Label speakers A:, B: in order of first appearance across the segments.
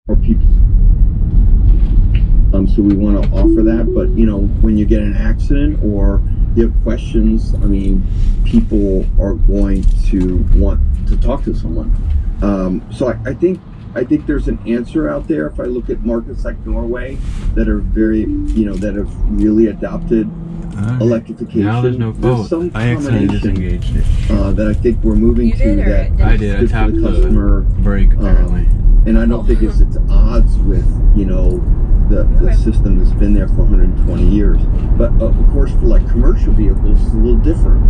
A: or people. So we want to offer that, but when you get in an accident or you have questions, I mean, people are going to want to talk to someone. So I think there's an answer out there. If I look at markets like Norway that are very, that have really adopted electrification.
B: Now there's no vote.
A: Some
B: I accidentally disengaged it.
A: That I think we're moving to that.
B: I did. I tapped the
A: customer
B: brake apparently.
A: And I don't think it's odds with the system that's been there for 120 years. But of course, for like commercial vehicles, it's a little different.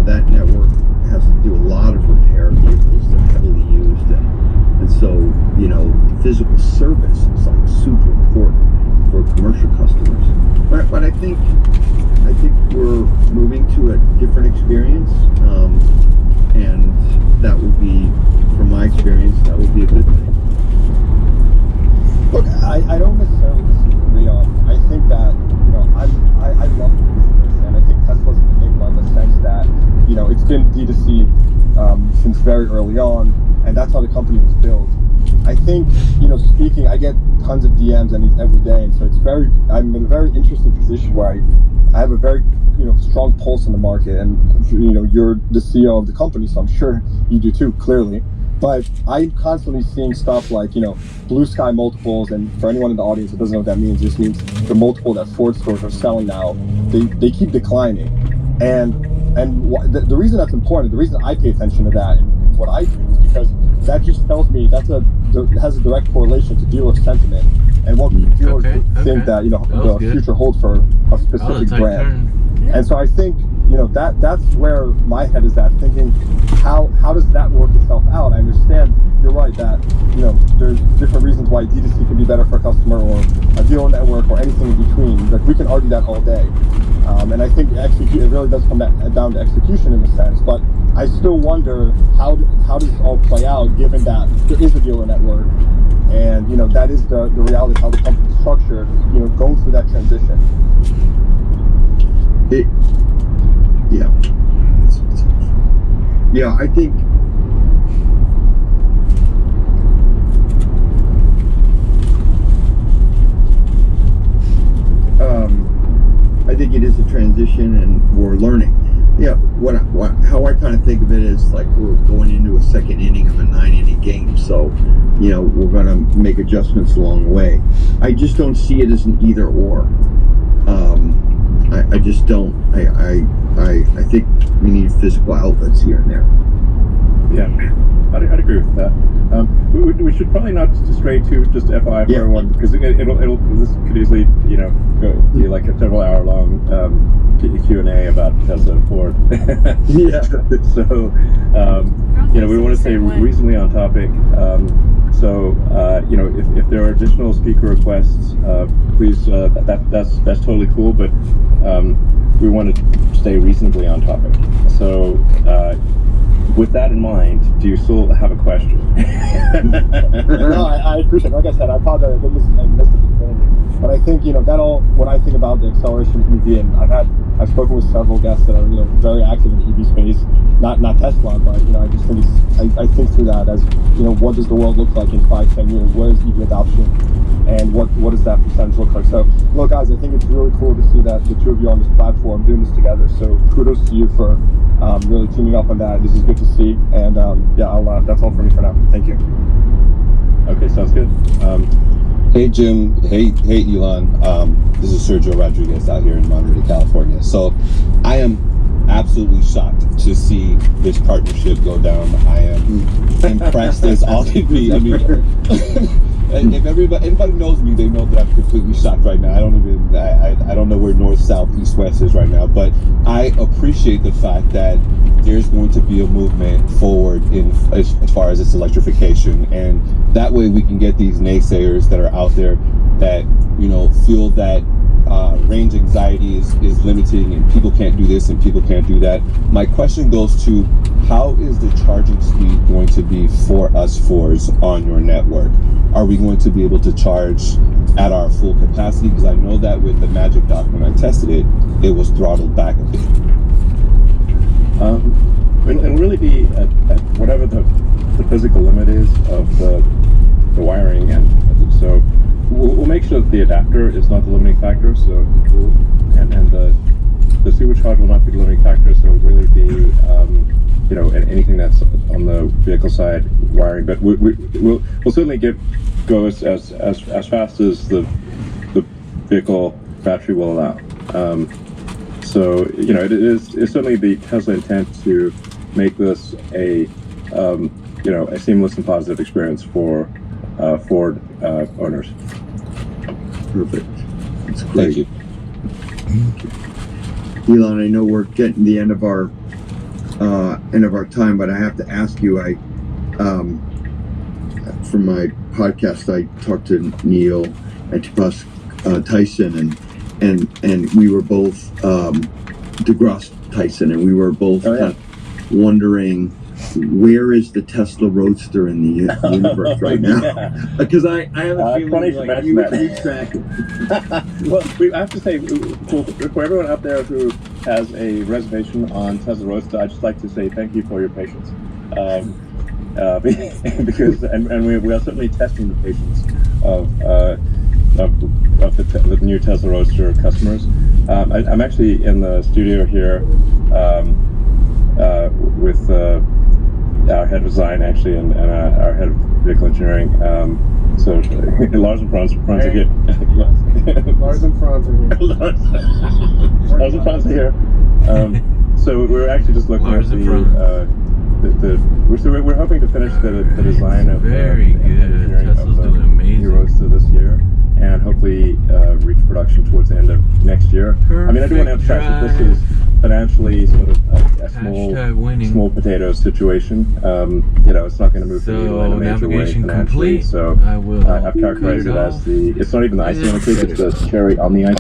A: That network has to do a lot of repair vehicles that are heavily used, and so physical service is like super important for commercial customers. But I think we're moving to a different experience, and that would be, from my experience, that would be a good thing.
C: Look, I don't necessarily disagree on. I think that I love the business, and I think Tesla's an enigma in the sense that it's been D2C since very early on, and that's how the company was built. I think speaking, I get tons of DMs every day, and so I'm in a very interesting position where I have a very strong pulse in the market, and you're the CEO of the company, so I'm sure you do too, clearly. But I'm constantly seeing stuff like, blue sky multiples, and for anyone in the audience that doesn't know what that means, this means the multiple that Ford stores are selling now, they keep declining. And the reason that's important, the reason I pay attention to that and what I do is because that just tells me it has a direct correlation to dealer sentiment and what dealers think that the future holds for a specific brand. And so I think that's where my head is at, thinking how does that work itself out? I understand you're right that there's different reasons why D2C can be better for a customer or a dealer network or anything in between. Like, we can argue that all day, and I think actually it really does come down to execution in a sense. But I still wonder how does this all play out, given that there is a dealer network, and that is the reality of how the company is structured. Going through that transition.
A: Yeah, I think it is a transition, and we're learning. Yeah, how I kind of think of it is like we're going into a second inning of a 9-inning game, so we're going to make adjustments along the way. I just don't see it as an either or. I just don't. I think we need physical outlets here and there.
D: Yeah, I'd agree with that. We should probably not stray to just FYI for everyone, because this could easily be like a several hour long Q&A about Tesla and Ford.
A: Yeah.
D: So we want to stay reasonably on topic. If there are additional speaker requests, please. That's totally cool, but we want to stay reasonably on topic. So, with that in mind, do you still have a question?
C: No, I appreciate it. Like I said, I apologize. I missed it at the beginning. But I think when I think about the acceleration of EV, and I've spoken with several guests that are very active in the EV space, not Tesla, but I just think I think through that as what does the world look like in 5-10 years? Where is EV adoption, and what does that percentage look like? So look, guys, I think it's really cool to see that the two of you on this platform doing this together. So kudos to you for really teaming up on that. This is good to see, and that's all for me for now. Thank you.
D: Okay, sounds good.
E: Hey Jim, hey Elon. This is Sergio Rodriguez out here in Monterey, California. So I am absolutely shocked to see this partnership go down. I am impressed as all can be. I mean, if anybody knows me, they know that I'm completely shocked right now. I don't know where north, south, east, west is right now, but I appreciate the fact that there's going to be a movement forward as far as this electrification, and that way we can get these naysayers that are out there that feel that range anxiety is limiting and people can't do this and people can't do that. My question goes to, how is the charging speed going to be for us Fords on your network? Are we going to be able to charge at our full capacity? Because I know that with the Magic Dock, when I tested it, it was throttled back a bit.
D: And really at whatever the physical limit is of the wiring, and so we'll make sure that the adapter is not the limiting factor. So and the supercharge will not be the limiting factor. So it will really be anything that's on the vehicle side wiring. But we'll certainly go as fast as the vehicle battery will allow. So it's certainly the Tesla intent to make this a seamless and positive experience for Ford owners.
A: Perfect. That's great.
E: Thank you.
A: Elon, I know we're getting to the end of our time, but I have to ask you. From my podcast, I talked to Neil Antipas Tyson, and we were both DeGrasse Tyson, and we were both wondering, where is the Tesla Roadster in the universe right now? Because I have a feeling like you track it.
D: Well, I have to say, for everyone out there who has a reservation on Tesla Roadster, I'd just like to say thank you for your patience. Because we are certainly testing the patience of the new Tesla Roadster customers. I'm actually in the studio here with our head of design, actually, and our head of vehicle engineering. So Lars and Franz are here.
F: Lars and Franz are here.
D: Lars and Franz are here. So we're actually just looking at we're hoping to finish the design of
B: very good. Tesla's doing amazing.
D: Roadster this year, and hopefully reach production towards the end of next year. I mean, I do want to emphasize that this is financially sort of a small potato situation. It's not going to move the needle in a major way financially. So I've characterized it as it's not even the icing on the cake; it's the cherry on the ice.